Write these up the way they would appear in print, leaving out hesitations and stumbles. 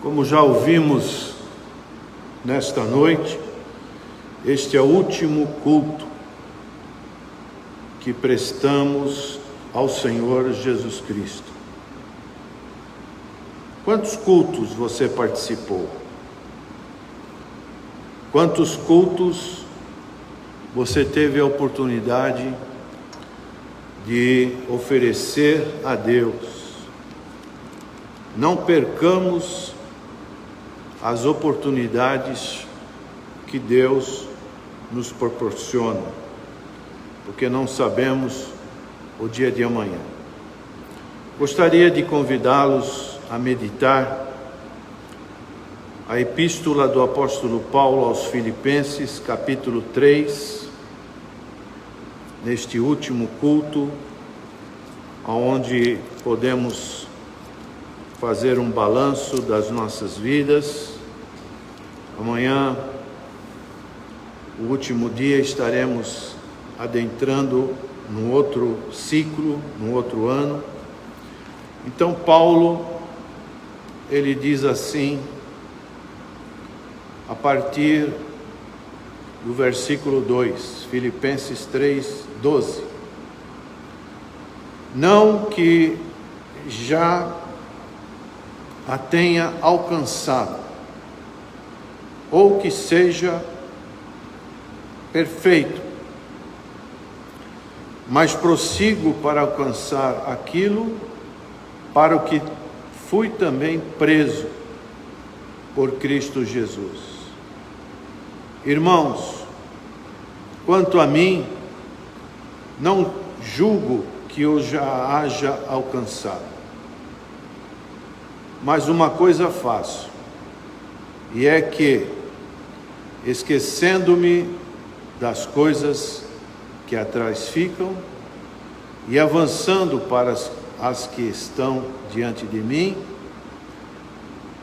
Como já ouvimos nesta noite, este é o último culto que prestamos ao Senhor Jesus Cristo. Quantos cultos você participou? Quantos cultos você teve a oportunidade de oferecer a Deus? Não percamos as oportunidades que Deus nos proporciona, porque não sabemos o dia de amanhã. Gostaria de convidá-los a meditar a epístola do apóstolo Paulo aos Filipenses, capítulo 3, neste último culto, onde podemos fazer um balanço das nossas vidas. Amanhã, o último dia, estaremos adentrando num outro ciclo, num outro ano. Então, Paulo, ele diz assim, a partir do versículo 2, Filipenses 3, 12. Não que já a tenha alcançado, ou que seja perfeito, mas prossigo para alcançar aquilo para o que fui também preso por Cristo Jesus. Irmãos, quanto a mim, não julgo que eu já haja alcançado, mas uma coisa faço, e é que, esquecendo-me das coisas que atrás ficam e avançando para as que estão diante de mim,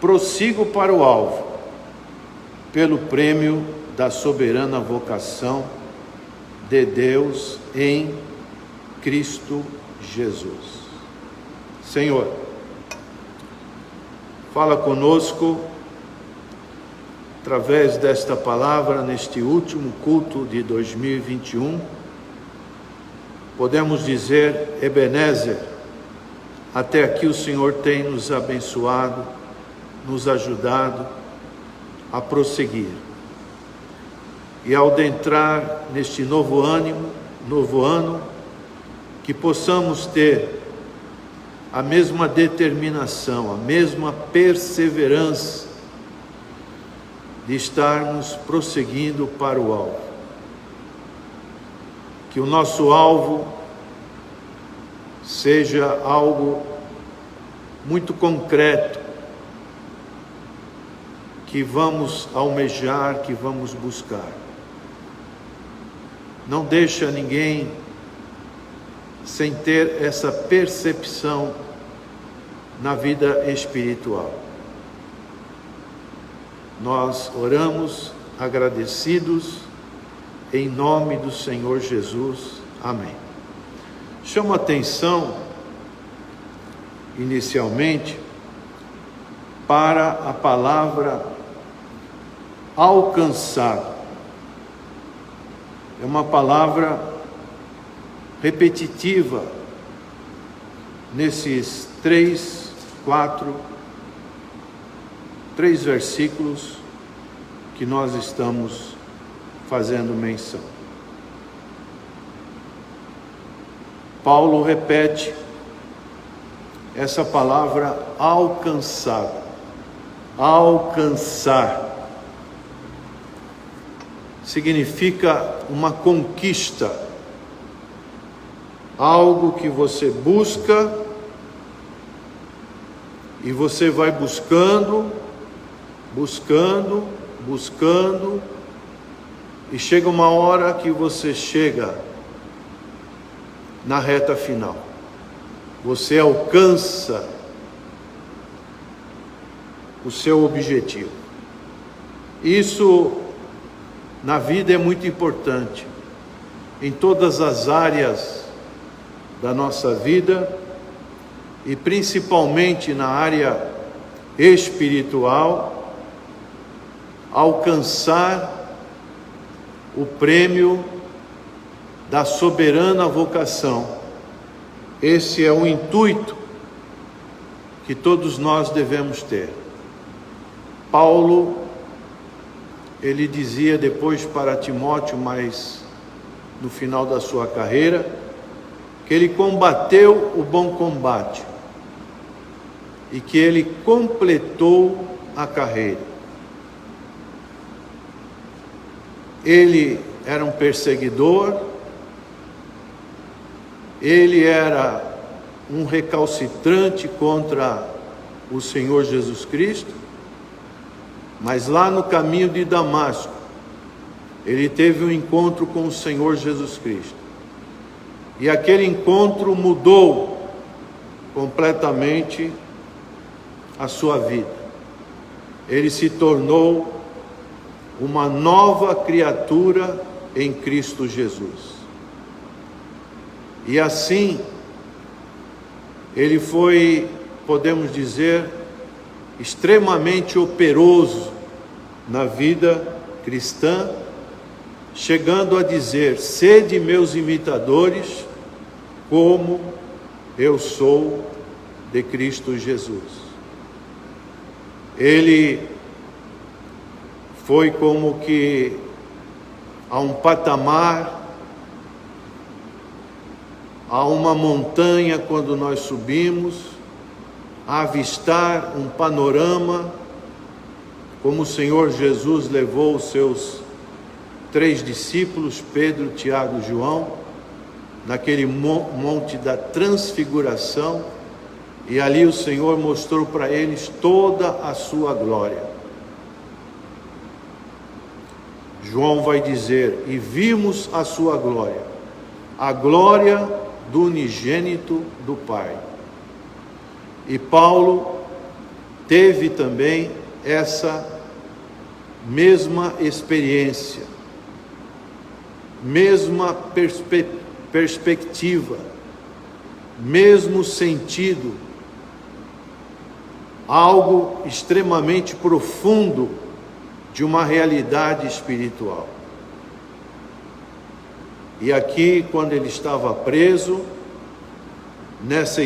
prossigo para o alvo, pelo prêmio da soberana vocação de Deus em Cristo Jesus. Senhor, fala conosco através desta palavra neste último culto de 2021. Podemos dizer, Ebenezer, até aqui o Senhor tem nos abençoado, nos ajudado a prosseguir. E ao adentrar neste novo ano, que possamos ter a mesma determinação, a mesma perseverança de estarmos prosseguindo para o alvo. Que o nosso alvo seja algo muito concreto, que vamos almejar, que vamos buscar. Não deixa ninguém sem ter essa percepção na vida espiritual. Nós oramos agradecidos em nome do Senhor Jesus. Amém. Chama atenção, inicialmente, para a palavra alcançar. É uma palavra repetitiva nesses três versículos que nós estamos fazendo menção. Paulo repete essa palavra alcançar. Alcançar significa uma conquista, algo que você busca e você vai buscando, e chega uma hora que você chega na reta final. Você alcança o seu objetivo. Isso na vida é muito importante, em todas as áreas da nossa vida, e principalmente na área espiritual, alcançar o prêmio da soberana vocação. Esse é o intuito que todos nós devemos ter. Paulo, ele dizia depois para Timóteo, mas no final da sua carreira, que ele combateu o bom combate e que ele completou a carreira. Ele era um perseguidor, ele era um recalcitrante contra o Senhor Jesus Cristo, mas lá no caminho de Damasco, ele teve um encontro com o Senhor Jesus Cristo. E aquele encontro mudou completamente a sua vida. Ele se tornou uma nova criatura em Cristo Jesus. E assim, ele foi, podemos dizer, extremamente operoso na vida cristã, chegando a dizer: sede meus imitadores, como eu sou de Cristo Jesus. Ele foi como que a um patamar, a uma montanha, quando nós subimos, a avistar um panorama, como o Senhor Jesus levou os seus 3 discípulos, Pedro, Tiago e João, naquele monte da transfiguração, e ali o Senhor mostrou para eles toda a sua glória. João vai dizer: e vimos a sua glória, a glória do unigênito do Pai. E Paulo teve também essa mesma experiência, mesma perspectiva, mesmo sentido, algo extremamente profundo de uma realidade espiritual. E aqui, quando ele estava preso, nessa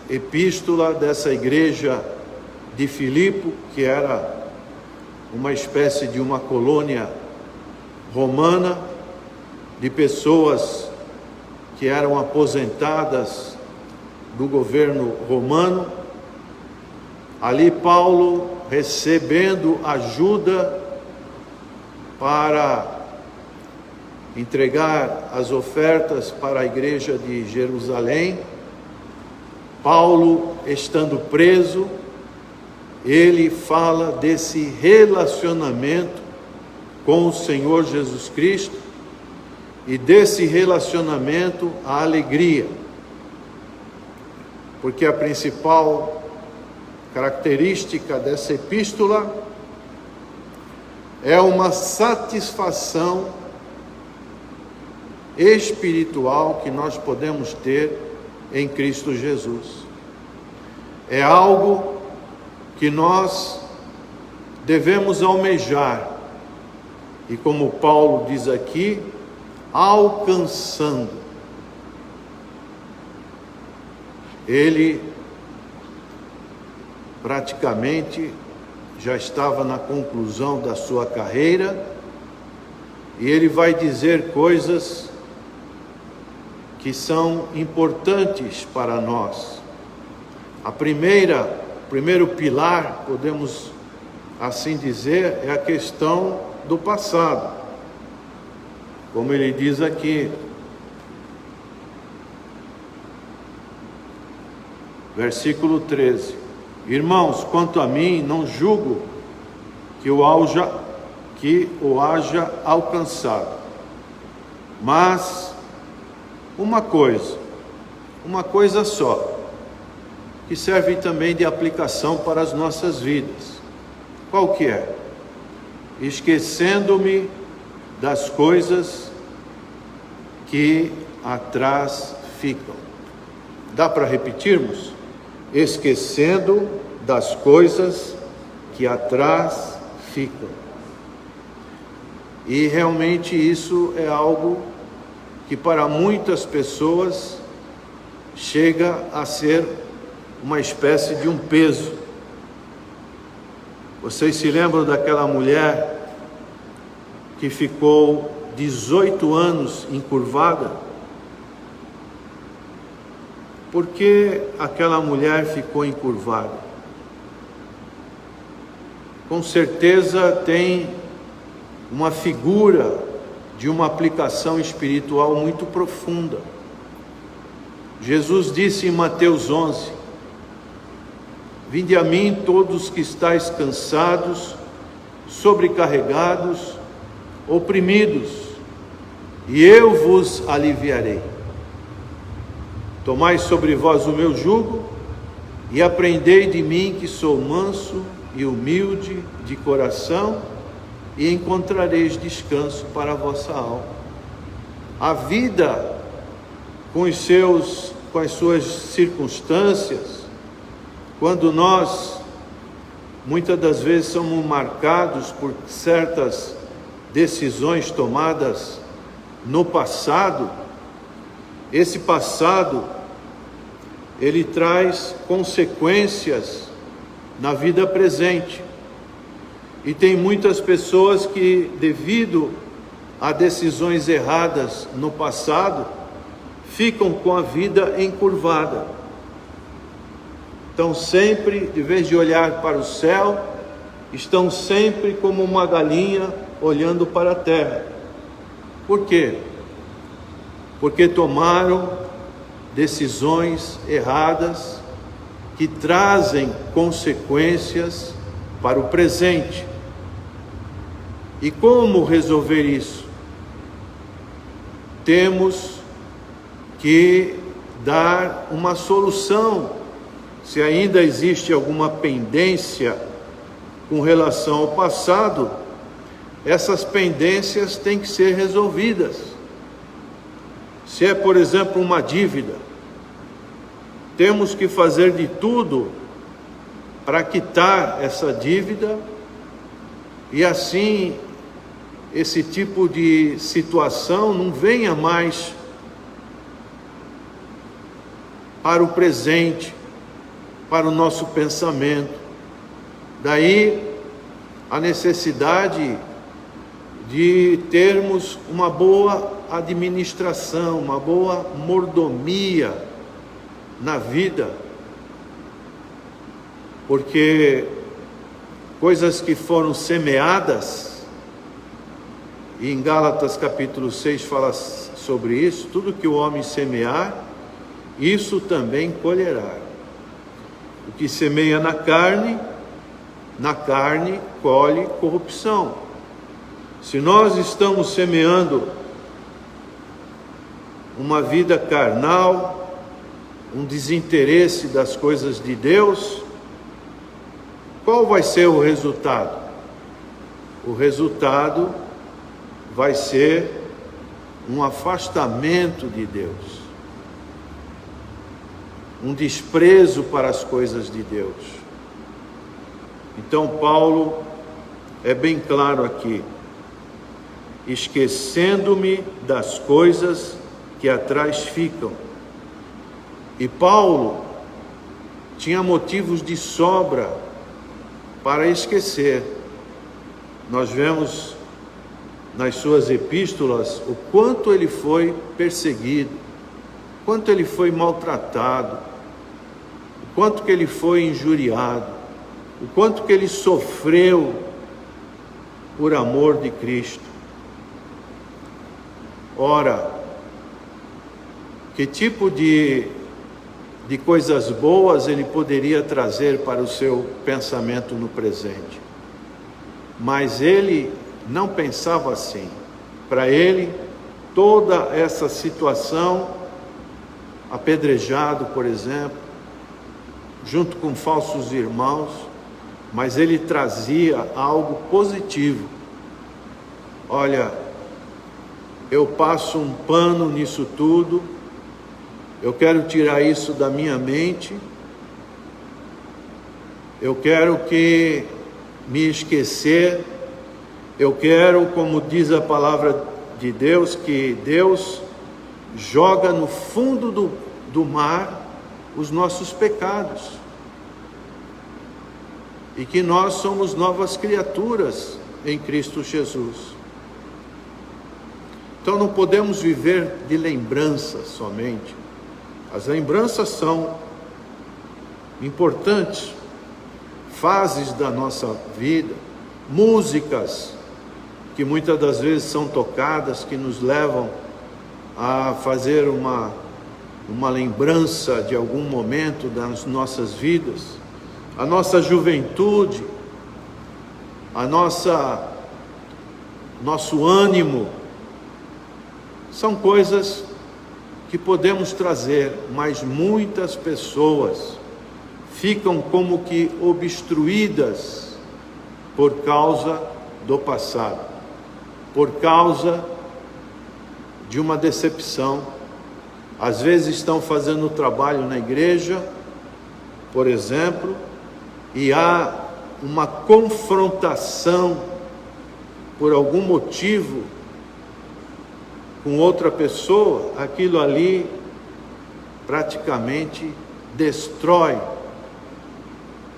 epístola dessa igreja de Filipe, que era uma espécie de uma colônia romana, de pessoas que eram aposentadas do governo romano, ali Paulo, recebendo ajuda para entregar as ofertas para a igreja de Jerusalém, Paulo, estando preso, ele fala desse relacionamento com o Senhor Jesus Cristo e desse relacionamento a alegria, porque a principal característica dessa epístola é uma satisfação espiritual que nós podemos ter em Cristo Jesus. É algo que nós devemos almejar, e como Paulo diz aqui, alcançando. Ele praticamente já estava na conclusão da sua carreira, e ele vai dizer coisas que são importantes para nós. Primeiro pilar, podemos assim dizer, é a questão do passado. Como ele diz aqui, versículo 13: irmãos, quanto a mim, não julgo que o haja alcançado, mas uma coisa só, que serve também de aplicação para as nossas vidas. Qual que é? Esquecendo-me das coisas que atrás ficam. Dá para repetirmos? Esquecendo das coisas que atrás ficam. E realmente isso é algo que para muitas pessoas chega a ser uma espécie de um peso. Vocês se lembram daquela mulher que ficou 18 anos encurvada? Por que aquela mulher ficou encurvada? Com certeza tem uma figura de uma aplicação espiritual muito profunda. Jesus disse em Mateus 11: Vinde a mim todos que estáis cansados, sobrecarregados, oprimidos, e eu vos aliviarei. Tomai sobre vós o meu jugo e aprendei de mim, que sou manso e humilde de coração, e encontrareis descanso para a vossa alma. A vida, com as suas circunstâncias, quando nós muitas das vezes somos marcados por certas decisões tomadas no passado, esse passado ele traz consequências na vida presente. E tem muitas pessoas que, devido a decisões erradas no passado, ficam com a vida encurvada. Estão sempre, de vez de olhar para o céu, estão sempre como uma galinha olhando para a terra. Por quê? Porque tomaram decisões erradas que trazem consequências para o presente. E como resolver isso? Temos que dar uma solução. Se ainda existe alguma pendência com relação ao passado, essas pendências têm que ser resolvidas. Se é, por exemplo, uma dívida, temos que fazer de tudo para quitar essa dívida e assim esse tipo de situação não venha mais para o presente, para o nosso pensamento. Daí a necessidade de termos uma boa administração, uma boa mordomia na vida, porque coisas que foram semeadas, e em Gálatas capítulo 6 fala sobre isso, tudo que o homem semear, isso também colherá. O que semeia na carne colhe corrupção. Se nós estamos semeando uma vida carnal, um desinteresse das coisas de Deus, qual vai ser o resultado? O resultado vai ser um afastamento de Deus, um desprezo para as coisas de Deus. Então Paulo é bem claro aqui: esquecendo-me das coisas que atrás ficam. E Paulo tinha motivos de sobra para esquecer. Nós vemos nas suas epístolas o quanto ele foi perseguido, o quanto ele foi maltratado, o quanto que ele foi injuriado, o quanto que ele sofreu por amor de Cristo. Ora, que tipo de coisas boas ele poderia trazer para o seu pensamento no presente? Mas ele não pensava assim. Para ele, toda essa situação, apedrejado, por exemplo, junto com falsos irmãos, mas ele trazia algo positivo. Olha, eu passo um pano nisso tudo, eu quero tirar isso da minha mente, eu quero que me esquecer, eu quero, como diz a palavra de Deus, que Deus joga no fundo do mar os nossos pecados, e que nós somos novas criaturas em Cristo Jesus. Então não podemos viver de lembranças somente. As lembranças são importantes, fases da nossa vida, músicas que muitas das vezes são tocadas, que nos levam a fazer uma lembrança de algum momento das nossas vidas, a nossa juventude, nosso ânimo, são coisas que podemos trazer, mas muitas pessoas ficam como que obstruídas por causa do passado, por causa de uma decepção. Às vezes estão fazendo trabalho na igreja, por exemplo, e há uma confrontação por algum motivo com outra pessoa, aquilo ali praticamente destrói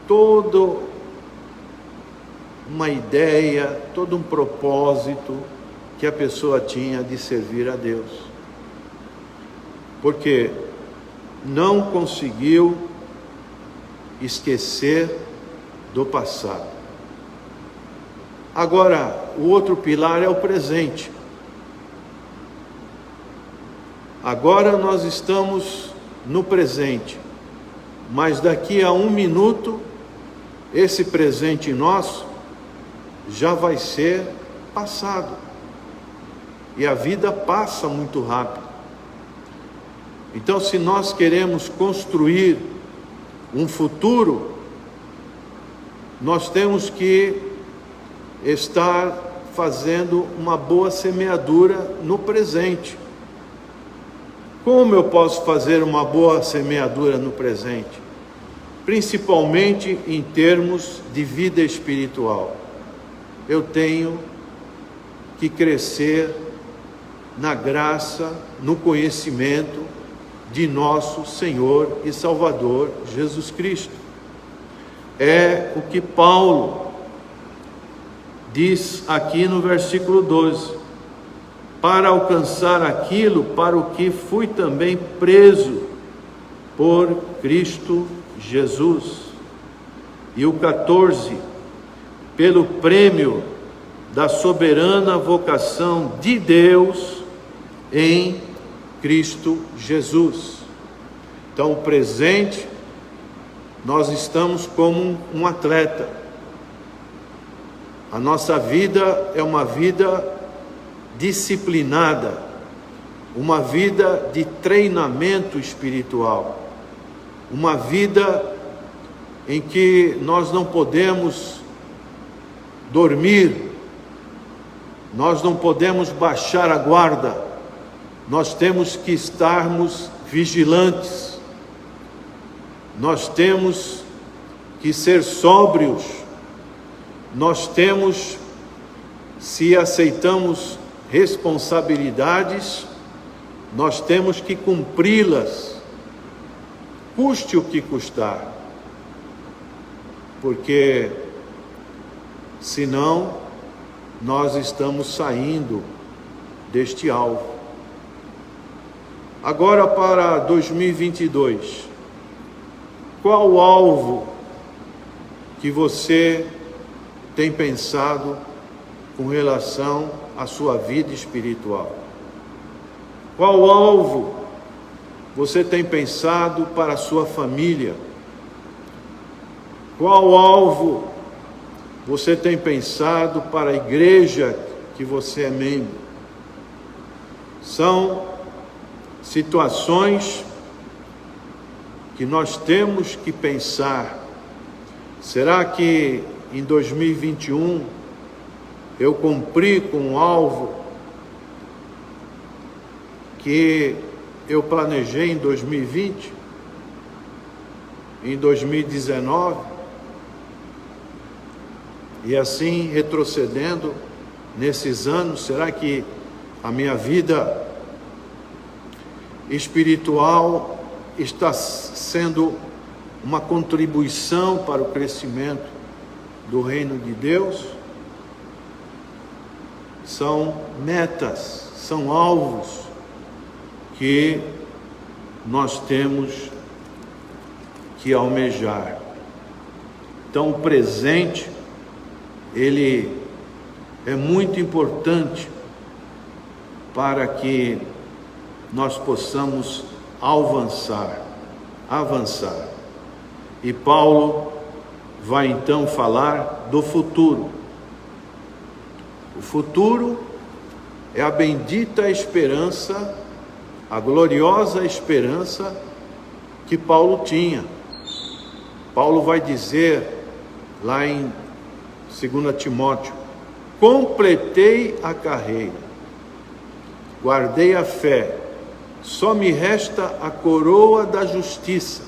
toda uma ideia, todo um propósito que a pessoa tinha de servir a Deus, porque não conseguiu esquecer do passado. Agora, o outro pilar é o presente. Agora nós estamos no presente, mas daqui a 1 minuto, esse presente nosso já vai ser passado. E a vida passa muito rápido. Então, se nós queremos construir um futuro, nós temos que estar fazendo uma boa semeadura no presente. Como eu posso fazer uma boa semeadura no presente? Principalmente em termos de vida espiritual. Eu tenho que crescer na graça, no conhecimento de nosso Senhor e Salvador Jesus Cristo. É o que Paulo diz aqui no versículo 12: para alcançar aquilo para o que fui também preso por Cristo Jesus. E o 14: pelo prêmio da soberana vocação de Deus em Cristo Jesus. Então, o presente, nós estamos como um atleta. A nossa vida é uma vida disciplinada, uma vida de treinamento espiritual, uma vida em que nós não podemos dormir, nós não podemos baixar a guarda, nós temos que estarmos vigilantes, nós temos que ser sóbrios, nós temos, se aceitamos responsabilidades, nós temos que cumpri-las, custe o que custar, porque senão nós estamos saindo deste alvo. Agora, para 2022, qual o alvo que você tem pensado com relação à sua vida espiritual? Qual alvo você tem pensado para a sua família? Qual alvo você tem pensado para a igreja que você é membro? São situações que nós temos que pensar. Será que em 2021 eu cumpri com o alvo que eu planejei em 2020, em 2019? E assim, retrocedendo nesses anos, será que a minha vida espiritual está sendo uma contribuição para o crescimento do reino de Deus? São metas, são alvos que nós temos que almejar. Então, o presente, ele é muito importante para que nós possamos avançar. E Paulo vai então falar do futuro. O futuro é a bendita esperança, a gloriosa esperança que Paulo tinha. Paulo vai dizer lá em 2 Timóteo: completei a carreira, guardei a fé, só me resta a coroa da justiça,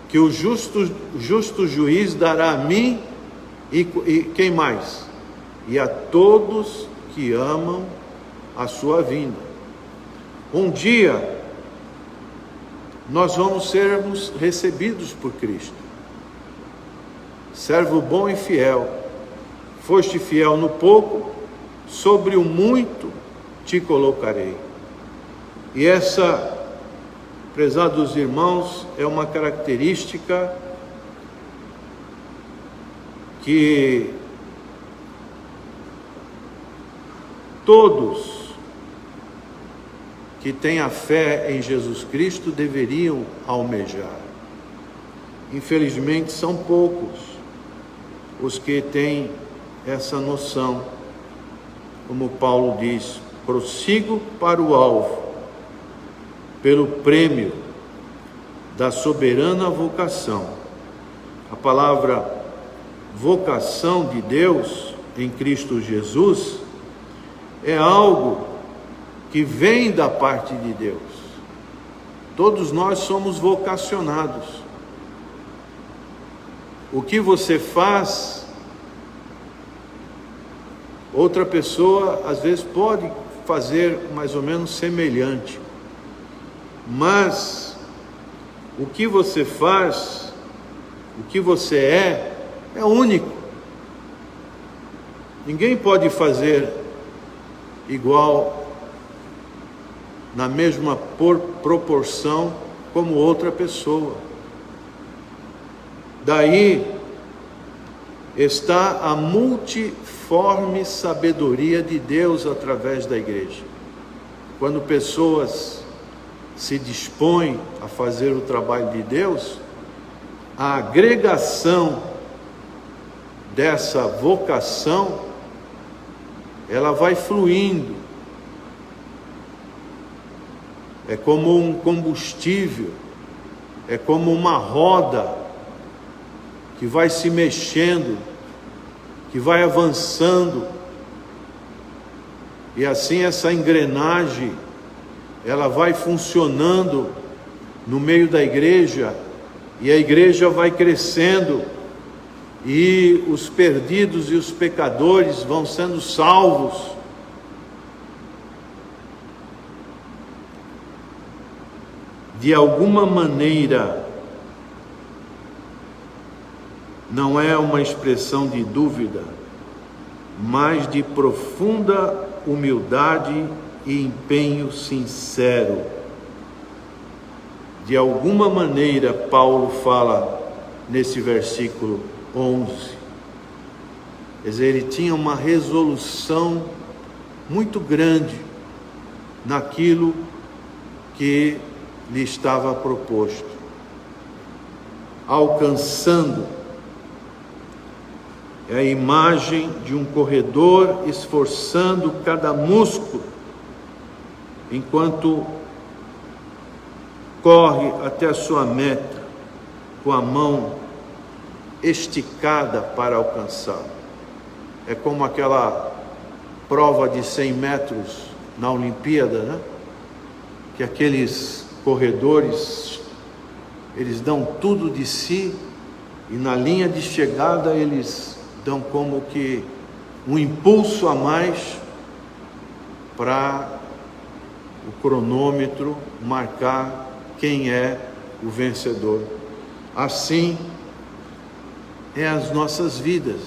que o justo juiz dará a mim e quem mais? E a todos que amam a sua vinda. Um dia nós vamos sermos recebidos por Cristo. Servo bom e fiel, foste fiel no pouco, sobre o muito te colocarei. E essa, prezados irmãos, é uma característica que todos que têm a fé em Jesus Cristo deveriam almejar. Infelizmente, são poucos os que têm essa noção. Como Paulo diz: prossigo para o alvo, pelo prêmio da soberana vocação. A palavra vocação de Deus em Cristo Jesus é algo que vem da parte de Deus. Todos nós somos vocacionados. O que você faz, outra pessoa às vezes pode fazer mais ou menos semelhante, mas o que você faz, o que você é único. Ninguém pode fazer igual, na mesma proporção como outra pessoa. Daí está a multiforme sabedoria de Deus através da igreja. Quando pessoas se dispõem a fazer o trabalho de Deus, a agregação dessa vocação, ela vai fluindo. É como um combustível, é como uma roda que vai se mexendo, que vai avançando, e assim essa engrenagem, ela vai funcionando no meio da igreja, e a igreja vai crescendo, e os perdidos e os pecadores vão sendo salvos. De alguma maneira, não é uma expressão de dúvida, mas de profunda humildade e empenho sincero. De alguma maneira, Paulo fala nesse versículo 11. Quer dizer, ele tinha uma resolução muito grande naquilo que lhe estava proposto, alcançando. É a imagem de um corredor esforçando cada músculo enquanto corre até a sua meta com a mão esticada para alcançar. É como aquela prova de 100 metros na Olimpíada, né? Que aqueles corredores, eles dão tudo de si, e na linha de chegada eles dão como que um impulso a mais para o cronômetro marcar quem é o vencedor. Assim é as nossas vidas.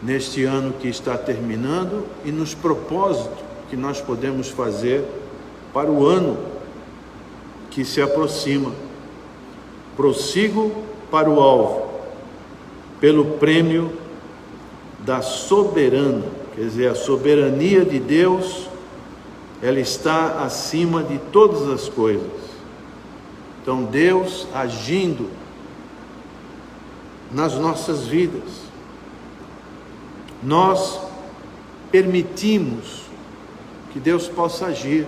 Neste ano que está terminando e nos propósitos que nós podemos fazer para o ano que se aproxima. Prossigo para o alvo, pelo prêmio da soberana, quer dizer, a soberania de Deus, ela está acima de todas as coisas. Então Deus agindo nas nossas vidas, nós permitimos que Deus possa agir,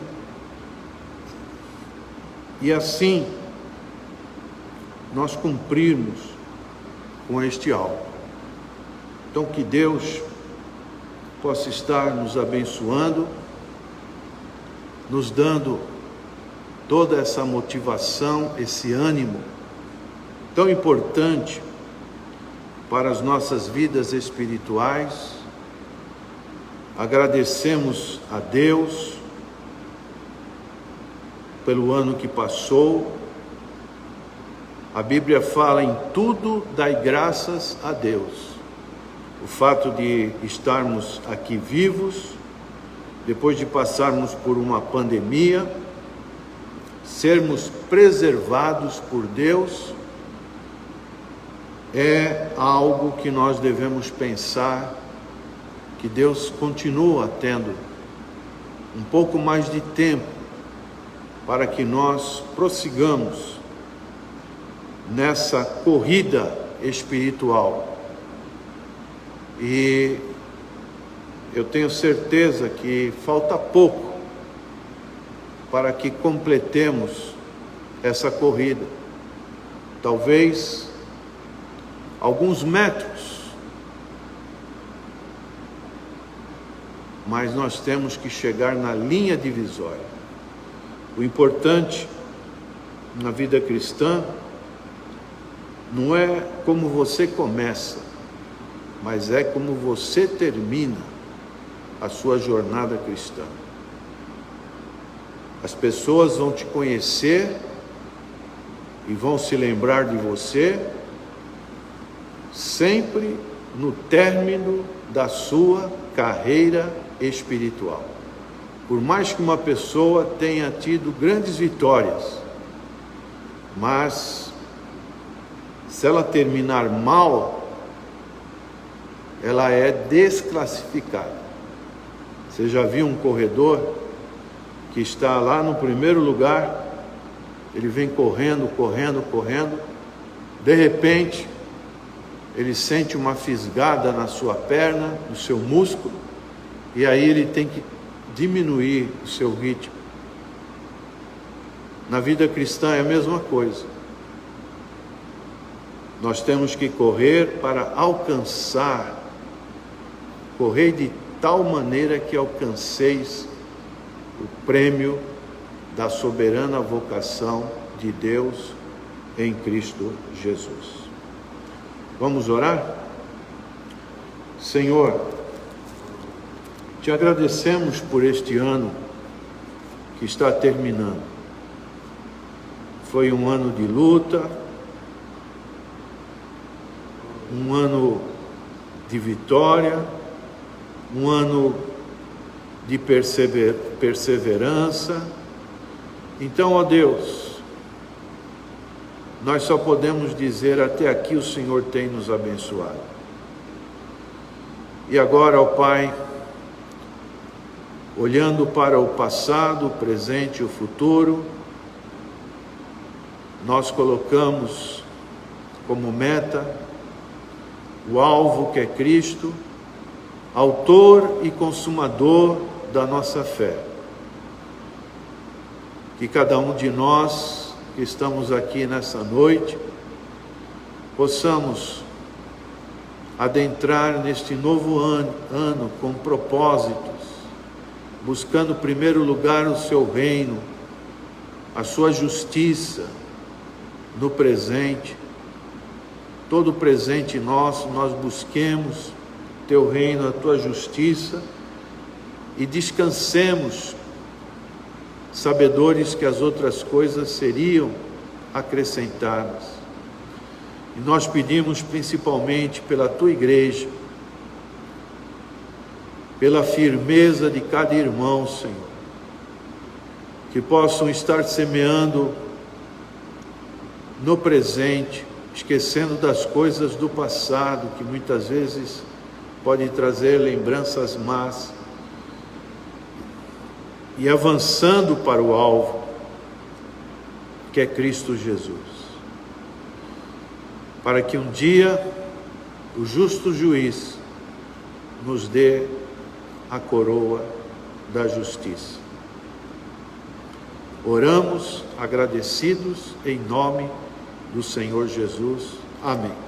e assim nós cumprirmos com este alvo. Então que Deus possa estar nos abençoando, nos dando toda essa motivação, esse ânimo tão importante para as nossas vidas espirituais. Agradecemos a Deus pelo ano que passou. A Bíblia fala: em tudo dai graças a Deus. O fato de estarmos aqui vivos, depois de passarmos por uma pandemia, sermos preservados por Deus, é algo que nós devemos pensar, que Deus continua tendo um pouco mais de tempo para que nós prossigamos nessa corrida espiritual. E eu tenho certeza que falta pouco para que completemos essa corrida. Talvez alguns metros, mas nós temos que chegar na linha divisória. O importante na vida cristã não é como você começa, mas é como você termina a sua jornada cristã. As pessoas vão te conhecer e vão se lembrar de você sempre no término da sua carreira espiritual. Por mais que uma pessoa tenha tido grandes vitórias, mas se ela terminar mal, ela é desclassificada. Você já viu um corredor que está lá no primeiro lugar, ele vem correndo, de repente ele sente uma fisgada na sua perna, no seu músculo, e aí ele tem que diminuir o seu ritmo. Na vida cristã é a mesma coisa. Nós temos que correr para alcançar, correr de tal maneira que alcanceis o prêmio da soberana vocação de Deus em Cristo Jesus. Vamos orar? Senhor, te agradecemos por este ano que está terminando. Foi um ano de luta, um ano de vitória, um ano de perseverança. Então, ó Deus, nós só podemos dizer: até aqui o Senhor tem nos abençoado. E agora, ó Pai, olhando para o passado, o presente e o futuro, nós colocamos como meta o alvo que é Cristo, autor e consumador da nossa fé. Que cada um de nós que estamos aqui nessa noite possamos adentrar neste novo ano com propósitos, buscando em primeiro lugar o seu reino, a sua justiça no presente, todo presente nosso, nós busquemos Teu reino, a Tua justiça e descansemos, sabedores que as outras coisas seriam acrescentadas. E nós pedimos principalmente pela Tua igreja, pela firmeza de cada irmão, Senhor, que possam estar semeando no presente, esquecendo das coisas do passado, que muitas vezes pode trazer lembranças más, e avançando para o alvo, que é Cristo Jesus, para que um dia o justo juiz nos dê a coroa da justiça. Oramos agradecidos em nome do Senhor Jesus. Amém.